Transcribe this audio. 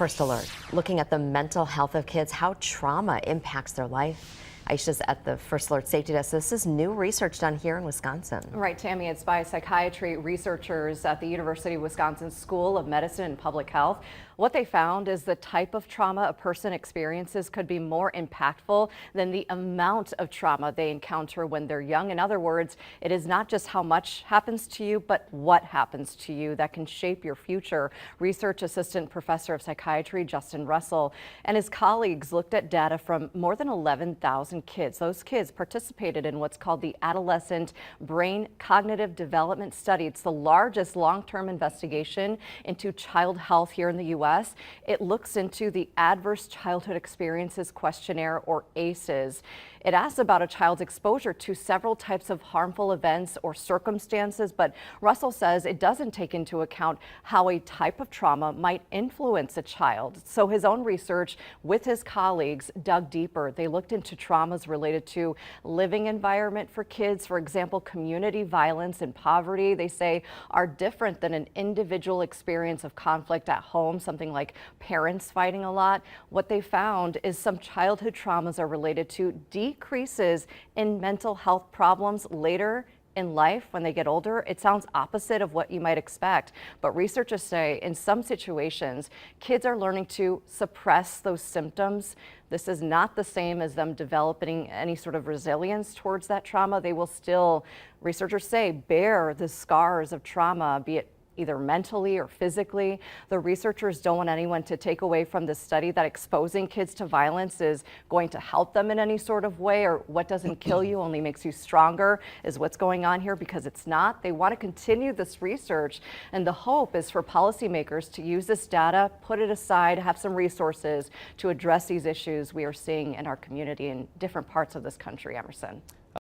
First Alert, looking at the mental health of kids, how trauma impacts their life. Aisha's at the First Alert Safety Desk. This is new research done here in Wisconsin. Right, Tammy, it's by psychiatry researchers at the University of Wisconsin School of Medicine and Public Health. What they found is the type of trauma a person experiences could be more impactful than the amount of trauma they encounter when they're young. In other words, it is not just how much happens to you, but what happens to you that can shape your future. Research assistant professor of psychiatry Justin Russell and his colleagues looked at data from more than 11,000 kids. Those kids participated in what's called the Adolescent Brain Cognitive Development Study. It's the largest long-term investigation into child health here in the U.S. It looks into the Adverse Childhood Experiences Questionnaire, or ACEs. It asks about a child's exposure to several types of harmful events or circumstances, but Russell says it doesn't take into account how a type of trauma might influence a child. So his own research with his colleagues dug deeper. They looked into traumas related to living environment for kids. For example, community violence and poverty, they say, are different than an individual experience of conflict at home, something like parents fighting a lot. What they found is some childhood traumas are related to decreases in mental health problems later in life when they get older. It sounds opposite of what you might expect, but researchers say in some situations, kids are learning to suppress those symptoms. This is not the same as them developing any sort of resilience towards that trauma. They will still, researchers say, bear the scars of trauma, be it either mentally or physically. The researchers don't want anyone to take away from this study that exposing kids to violence is going to help them in any sort of way, or what doesn't kill you only makes you stronger is what's going on here, because it's not. They want to continue this research, and the hope is for policymakers to use this data, put it aside, have some resources to address these issues we are seeing in our community in different parts of this country. Emerson.